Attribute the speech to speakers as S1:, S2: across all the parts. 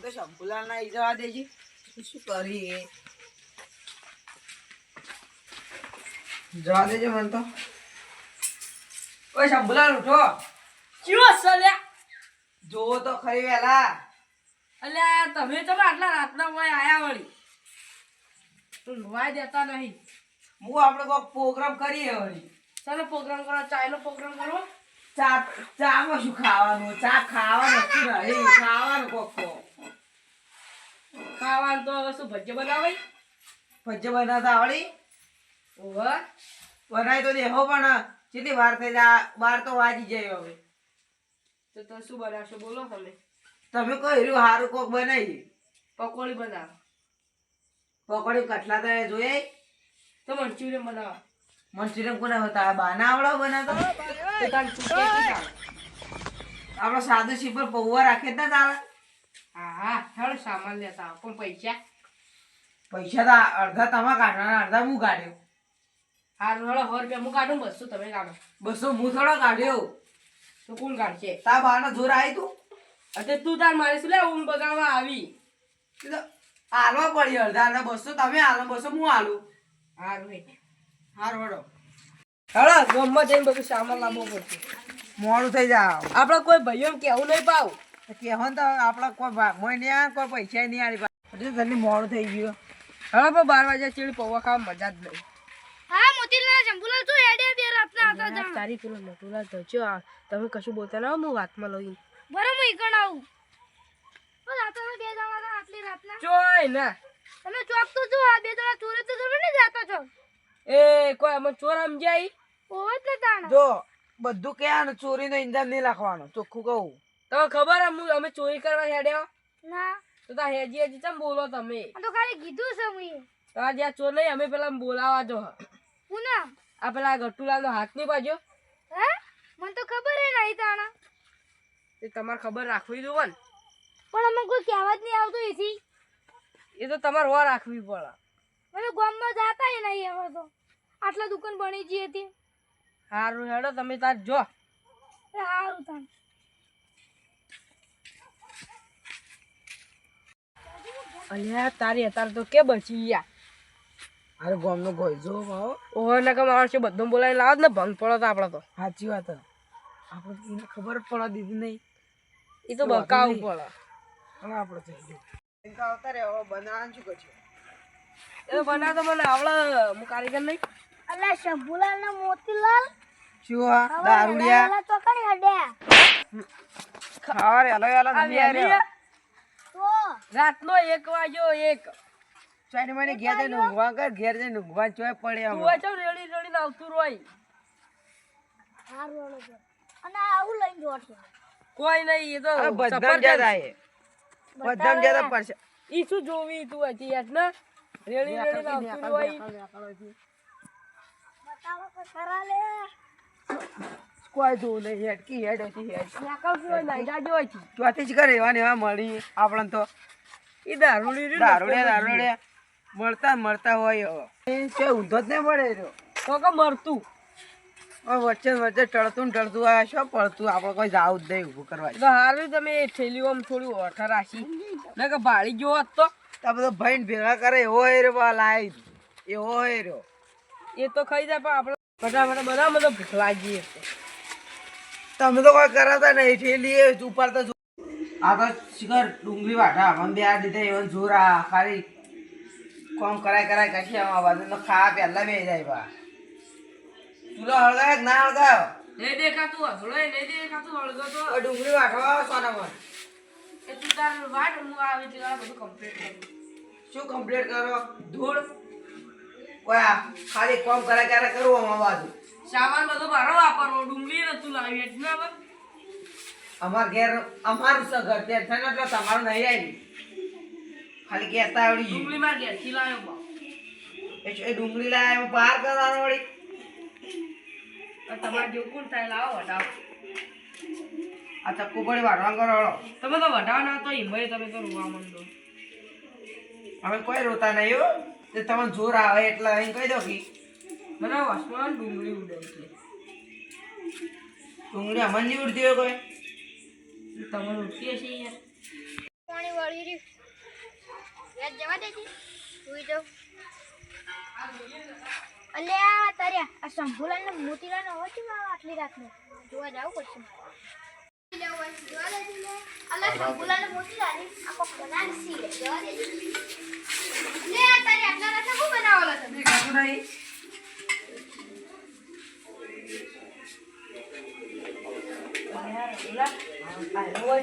S1: તો શંભુલાલ ના ઈ જવા દેજી શું કરી જવા દેજો મને તો ઓય શંભુલાલ ઉઠો
S2: ચિયો સલ્યા
S1: જોવો તો ખરી વેલા
S2: અલ્યા તમે તો આટલા રાતના હોય આયા વળી ઊંઘવા દેતા નહીં
S1: હું આપણે કોઈક પ્રોગ્રામ કરીએ વળી
S2: ચાલો પ્રોગ્રામ કરો ચાયનો પ્રોગ્રામ કરો
S1: ચામાં શું ખાવાનું ચા ખાવાનું નહીં ખાવાનું કોક
S2: ખાવાનું તો હવે શું ભજ્ય બનાવાય
S1: ભજ્ય બનાવતા આવડી
S2: ઓહો
S1: બનાવી તો દેહો પણ કેટલી વાર થઈ જાય 12 તો વાગી જાય હવે
S2: તો શું બનાવશો બોલો
S1: તમે કોઈ હીરું સારું કોક બનાવી
S2: પકોડી બનાવો
S1: પકોડી કટલા તો જોઈએ
S2: તો મંચુરિયન બનાવો
S1: મંચુરિયન કોને હોતા બાના આવડો બનાવતો
S2: તો તાન ચૂકે
S1: આપણો સાદું સિમ્પલ પૌવા રાખે ને ચાલે
S2: હા હેડો સામાન લેતા આવો પણ
S1: પૈસા તો અડધા તમે કાઢવાના અડધા હું કાઢ્યો
S2: હારું હેડો 100 રૂપિયા હું કાઢું 200 તમે કાઢો
S1: 200 હું થોડો કાઢ્યો
S2: તો કોણ કાઢશે
S1: તા બાનો જોર આવી તું
S2: અતે તું તાર મારે શું લે ઊંઘ બગાડવા આવી
S1: એ તો હાલવા પડી અડધા 200 તમે હાલો 200 હું હાલું
S2: હારું હે
S1: હારું હેડો
S2: હેડો ગોમમાં જઈને બધું સામાન લાવવો પડશે
S1: મોડું થઈ જાવ
S2: આપણે કોઈ ભાઈઓને કહેવું નહીં પાવ
S1: કહેવો તો આપણા કોઈ મોય નહીં આવે કોઈ પૈસા નહીં આલી પછી જલ્દી મોડું થઈ ગયું
S2: હવે પણ 12 વાગ્યા ચીડી પૌવા ખાવા મજા જ નહીં
S3: હા મોતીલાલ શંભુલાલ તું હેડે બે રાતના હતા જાણ
S2: તારી પેલો મોટુલાલ તો જો તમે કશું બોલતા ના હું વાતમાં લઈ
S3: બરો હું ઈકણ આવું બસ આ તો બે જણા હતા આટલી રાતના
S2: ચોય ના
S3: તમે ચોક તો જો આ બે જણા ચોરી તો તમે નહીં જાતો છો
S2: એ કોઈ અમને ચોર સમજાય
S3: ઓવ જ ને તાણ
S1: જો બધું ક્યાં ચોરીનો ઇંજામ નહીં રાખવાનો ચોખ્ખું કહું
S2: તમને ખબર અમે ચોરી કરવા હેડ્યા
S3: ના
S2: તો તા હેજી હેજી ચમ બોલો તમે
S3: આ તો ખાલી કીધું છે મુએ
S2: તારા જ્યાં ચોર નહીં અમે પેલા બોલાવા જો
S3: હું ના
S2: આ પેલા ગટ્ટુલાલનો હાથ નહીં પાજો
S3: હે મને તો ખબર હે નહીં તાણા
S2: એ તમારે ખબર રાખવી જોવે ને
S3: પણ અમને કોઈ કહેવા જ નહીં આવતું એથી
S2: એ તો તમારે વાર રાખવી પડે
S3: અમે ગામમાં જાતા ય નહીં હવે તો આટલા દુકાન બની જી હતી
S2: સારું હેડો તમે તાર જો
S3: એ હારું તાણ
S2: અલ્યા તારી અત્યારે તો કે બચી ગયા
S1: અરે ગોમનો ગોઈ જો ભાવ
S2: ઓહો ને કે માણસ બધો બોલાવી લાવ ને ભંગ પડો તો આપણે તો
S1: સાચી વાત આપણે એને ખબર જ પડવા દીધી નહીં
S2: એ તો બકાવું પડે
S1: હવે આપણે થઈ ગયું આવતા રે હવે બનાવવાનું શું કરશું
S2: એ તો બના તો મને આવડે હું કારીગર નહીં
S3: અલ્યા શંભુલાલ ને મોતીલાલ
S1: શું આ દારૂડિયા
S3: તો કઈ હડ્યા
S1: ખાવા રે અલગ અલગ
S2: આ વેલી
S3: તો
S2: રાતનો 1 વાગ્યો 1
S1: ચાઈની મને ઘેર જઈને ઊંઘવા કર ઘેર જઈને ઊંઘવા ચોય પડે
S2: તું આ ચમ રેડી રેડી આવતું રોય
S3: હારું હળો જો અને આવું લઈને જોડશે
S2: કોઈ નહીં એ તો
S1: બધામ જ્યાદા એ બધામ જ્યાદા પડશે
S2: ઈ શું જોવી તું હજી યાર ને રેડી રેડી આવતું રોય
S3: બતાવો તો ખરા લે
S1: કોઈ જોવું નહીં હેડકી હેડ હતી હેડ
S2: નાકાવ જોય નાઈડા જોય છે
S1: ચોથી જ કરે એવા ને એવા મળી આપણને તો
S2: ઈ દારૂડી
S1: દારૂડે મળતા હોય હવે ઊંધો જ નહીં મળે રહ્યો
S2: તો કે મરતું
S1: વચ્ચે વચ્ચે ટળતું આ શું પડતું આપણે કોઈ જાવું જ નહીં ઊભું કરવા
S2: તો હારું તમે ઠેલીઓ થોડી ઓઠા રાખી ને કે ભાડી જો હોત તો
S1: આ બધો ભાઈ ભેગા કરે એવો હોય રહ્યો લાઈ એવો હોય રહ્યો
S2: એ તો ખાઈ જાય પણ આપણે બધા બધો ભૂખ લાગી
S1: તમે તો કોઈ કરાવતા નહીં ઠેલી ઉપાડતા આ તો શિખર ડુંગળી વાટા મને બે આ દીધા એવન જોર આ ખાલી કોમ કરાય કશી આમાં બાજુ ખાવા પહેલા બે જાય બા ચૂલો હળગાય કે ના હળગાયો
S2: નહીં દેખાતું હસડો નહીં દેખાતું હળગો તો
S1: ડુંગળી વાટવા સોનામાં
S2: એ તું તાર વાટ હું આવે એટલે બધું કમ્પ્લીટ કરું
S1: શું કમ્પ્લીટ કરો ધૂળ કોઈ આ ખાલી કોમ કરાય કરવું આમાં બાજુ
S2: સામાન બધો મારો વાપરવો ડુંગળી નતું લાવી એટલે હવે
S1: અમાર ઘેર અમારું સગર તે થઈને એટલે તમારું નહીં આવી ખાલી કહેતા આવડી
S2: ડુંગળી માં ઘેરથી લાવ્યો બા
S1: એ ડુંગળી લાયા એમાં પાર કરવાનો વળી
S2: તમારે જેવું કોણ થાય લાવો વટાવો
S1: આ ચક્કુ પડી વાટવા કરો
S2: તમે તો વટાવ ના તો હિંભાઈ તમે તો રોવા માંડો
S1: અમે કોઈ રોતા નહીં હો તે તમને જોર આવે એટલે અહીં કહી દો કે
S2: મને વસમાં ડુંગળી ઉડે એટલે
S1: ડુંગળી અમને નહીં ઉડતી હોય કોઈ
S2: તમારે ઉઠી હશે યાર
S3: પાણી વાળી દેજી યાદ જવા દેજી સુઈ જાઉં અલ્યા તાર્યા આ સંભુલાલ ને મોતીલાલ નો અવાજ કેમ આવે આટલી રાતનો જોવા જાવ પડશે અલ્યા સંભુલાલ ને મોતીલાલ આખો બનાવી લે જવા દેજી લે આ તારી આટલા રાતે શું બનાવવાનો તમે
S1: ખાતું નહીં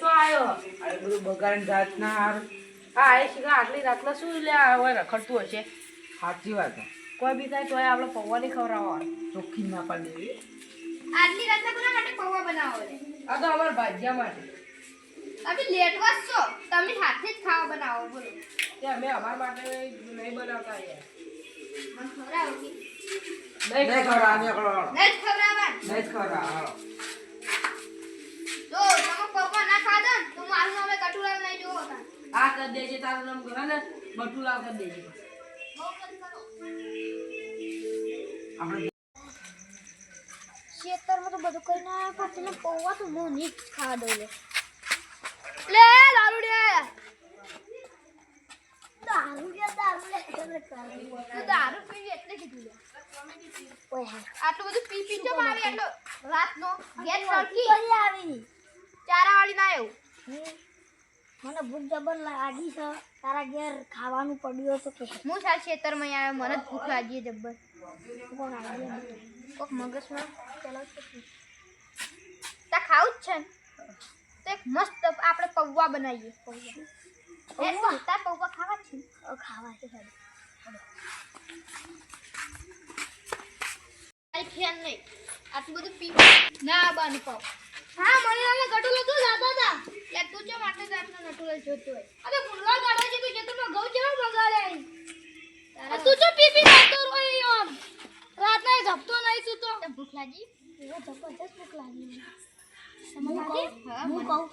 S1: આ બધું બગાડ જાત ના હાર
S2: આટલી રાતના શું લે હવે રખડતું હશે
S1: સાચી વાત છે.
S2: કોઈ બી થાય તોય આપણે પૌવાની ખવડાવવા
S1: ચોખ્ખી ના પાડી દેવી
S3: આટલી રાતના કોના માટે પૌવા બનાવો લે
S2: આ તો અમારા ભાજ્યા માટે
S3: તમે લેટવા છો તમે હાથે જ ખાવા બનાવો બોલો
S2: તે અમે અમારા માટે નહીં બનાવતા યાર
S3: મને ખવડાવો કે
S1: નહીં ખવડાવ નીકળો
S3: નહીં જ ખવડાવવા
S1: નહીં જ ખવડાવ હાલો.
S3: જો તમે પૌવા ના ખાધા ને તો મારું નામે કટુલાલ નહીં જોવો તા
S2: આ કરી દેજે તારું નામ ઘરે ને બટુલાલ કરી દેજે
S3: બહુ મત કરો
S1: આપણે
S3: ખેતરમાં તો બધું કઈ ના પણ તને પૌવા તો હું નહીં જ ખાવા દઉં લે દારૂ લે દારૂ પીવી એટલે કીધું લે આટલું બધું પી પી તો મારે એટલો રાતનો ગેસ સરકી આવી ચારાવાળી ના આવ્યું મને ભૂખ જબર લાગી છે તારા ઘેર ખાવાનું પડ્યું તો કે હું સાર ખેતરમાં આવ્યો મને જ ભૂખ લાગી જબર કોણ આવ્યું કોક મગજમાં ચલાવ છે તા ખાવું જ છે ને તો એક મસ્ત આપણે પૌવા બનાવીએ પૌવા તાર પૌવા ખાવા છે ખાવા છે સાહેબ ફેન નહીં આટલું બધું પી ના બાનું પાવ હા મને અમે ગટુલો તું લાતા હતા લે તું જે માટે જાતનો ગટુલો જોતો હોય અરે ભૂલવા ગાડો છે તું જે તો ઘઉં જેવા મગાડે તું જો પી પી જતો રોય આમ રાતના જપતો નહીં તું તો ભૂખ લાગી એવો જબરદસ્ત ભૂખ લાગી હું કહું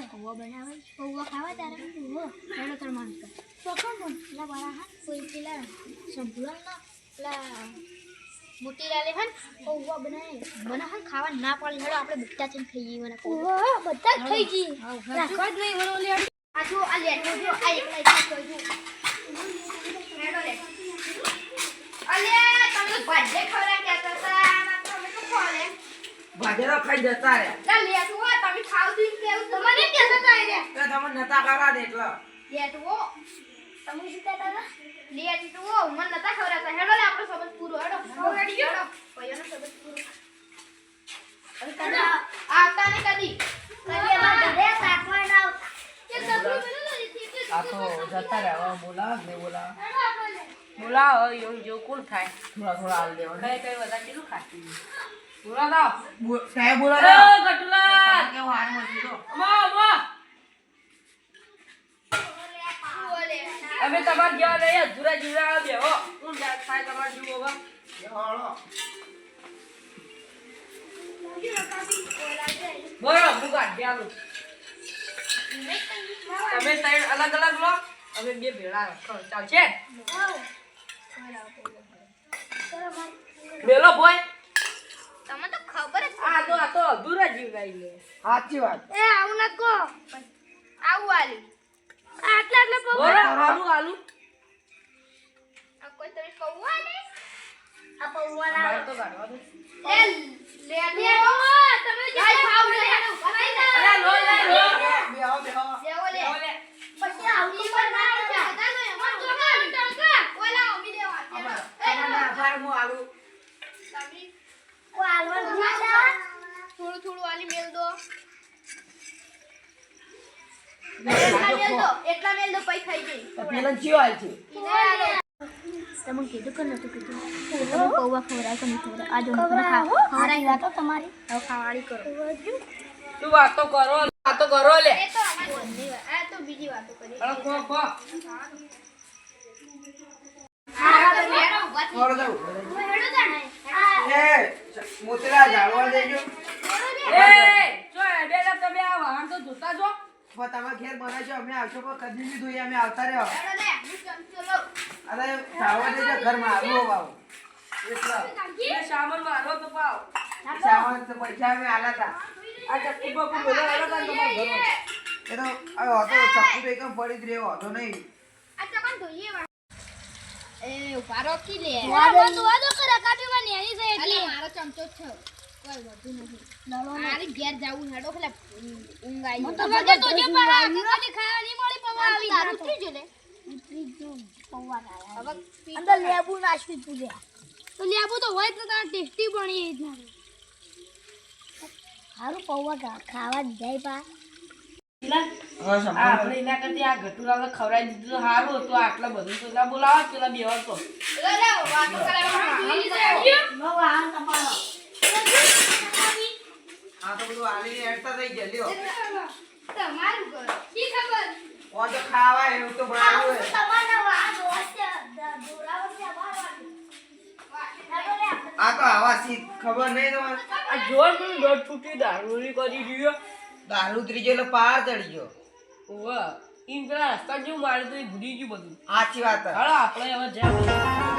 S3: પૌવા બનાવે પૌવા ખાવા તારે હેડો તાર માન કર તો કોણ પેલા વાળા હા કોઈ પેલા સંભુલાલ ના પેલા મોતીલાલે હન પૌવા બનાવે મને હન ખાવા ના પાડી હેડો આપણે બધા થઈને ખાઈએ મને પૌવા બધા ખાઈ જી રાખવા જ નહીં વળો લે આ જો આ લેટો જો આ એકલા એકલા જો હેડો લે અલે તમે ભાજે ખરા કેતા હતા તમે તો ખોલે
S1: ભાજેલો ખાઈ જતા રે
S3: લા લેટો તમે ખાવ દી કેવું તમને કેતા હતા રે
S1: તો તમે નતા કરવા દે એટલે
S3: લેટો તમે શું કહેતા હતા લેટો મને નતા ખવડાવતા હેડો લે આપણો સંબંધ પૂરો હેડો રેડી ગયો પૈયાનો સંબંધ પૂરો અરે તને આવતા ને કદી કદી અમાર ઘરે સાટવા ના આવતા કે સબરું મેલો લીધી
S1: આ તો જતા રે હવે બોલાવ ને બોલાવ
S3: હેડો આપણે લે
S2: બોલાવો એવું જેવું કોણ થાય
S1: થોડા થોડા હાલ દેવા
S2: કઈ કઈ વધારે કેટલું ખાતી બોલાવો
S1: સાહેબ બોલાવ
S2: ગટુલાલ
S1: કેવું હાર મળશે તો
S3: ઓલે
S2: અમે તમારે જેવા નહીં અધૂરા જીવડા બેહો કોણ થાય તમારે જીવો હવે બોલો હું કાઢી આલું તમે ત્રણ અલગ અલગ લો અમે બે ભેળા રાખો ચાલશે બેલો બોય
S3: તમને તો ખબર જ
S2: આ તો અધૂરા જીવડાઈ લે
S1: સાચી વાત
S3: એ આવું ન કો આવું આલી આટલા આટલા
S2: બોલો આલુ આલુ
S3: આ કોઈ તમે પૌવા ને આ પૌવા
S2: મારે તો કાઢવા દો
S3: લે લે તમે જે ખાવ લે
S2: અરે લો લે લો
S1: બેહો બેહો
S3: લેવો લે
S2: લે
S3: પછી આવતી પર ના છે બધા નો એમાં ચોકા ટકા ઓલા અમી દેવા
S1: તમારા આભાર હું આલુ
S3: તમે કો આલવા થોડું થોડું આલી મેલ દો એટલા મેલ દો પૈ ખાઈ ગઈ
S1: પેલા ચિયો હાલ છે
S3: તમે કીધું કે નતું કીધું તમે પૌવા ખવડાવ કે નહીં ખવડાવ આ જો ખવડાવી વાતો તમારી હવે ખાવાડી કરો
S2: તું વાતો કરો લે
S3: એ તો અમારી આ તો બીજી વાતો કરી
S2: અરે કો કો
S3: હા તો હેડો ઉભા થઈ
S1: થોડો દઉં
S3: હેડો જાણે
S1: એ મોતરા ઝાડવા દેજો
S2: એ જો બેલા તમે આ વાહન તો જોતા જો
S1: પણ તમે ઘેર બનાવજો અમે આવશો પણ કદી નહીં જોઈએ અમે આવતા રહ્યો
S3: હેડો લે હું ચમચો
S1: અરે ઝાડવા દેજો ઘરમાં આવું બાવ એટલા
S2: એ સામાન મારો તો પાવ
S1: સામાન તો પૈસા અમે આલા હતા
S2: આ ચક્કુ બકુ બોલો અલગ તમારા ઘરમાં
S1: એ તો આ હતો ચક્કુ તો એકમ પડી જ રહ્યો હતો નહીં.
S3: આ તો કોણ ધોઈએ વા
S2: એ ઉભારો કી લે
S3: ધોવા દો કરા કાપીમાં નેની છે એટલે
S2: મારો ચમચો જ છે કોઈ વધુ નથી
S3: નળો
S2: મારી ઘેર જાવું હેડો ખલે ઊંઘ આવી
S3: તો બધે તો જે પર આ કદી ખાવા નહીં મળી પવા આવી દારૂ પી જો ને ઉતરી જો પવા
S2: હવે
S3: અંદર લેબુ નાખી તું લે તો લેબુ તો હોય તો તાર ટેસ્ટી બની જ ના હારું પવા ખાવા જ જાય પા
S1: હવે સંભાળ.
S2: આપણે એના કરતી આ ગટુરાને ખવડાવી દીધું તો સારું હતું આટલા બધું તો ના બોલાવા પેલા બેવાર તો
S1: આ તો બધું આલીને હેડતા થઈ ગયા લ્યો.
S3: તમારું ઘર કી ખબર
S1: ઓન તો ખાવા એવું તો બનાવ્યું હોય.
S3: તમારા વાળ દોસ્ત દોરાવતી અમારવાની
S1: આ તો આવા સી ખબર નહીં તમારે.
S2: આ જોર પણ દોઢ ફૂટી દારૂરી કરી દીધો
S1: દારૂ ઉતરી ગયો એટલે પાર ચડી ગયો.
S2: ઓવા ઈમ પેલા રસ્તા જેવું મારે તો એ ભૂલી ગયું બધું
S1: સાચી વાત છે.
S2: હાલો આપણે હવે જ્યાં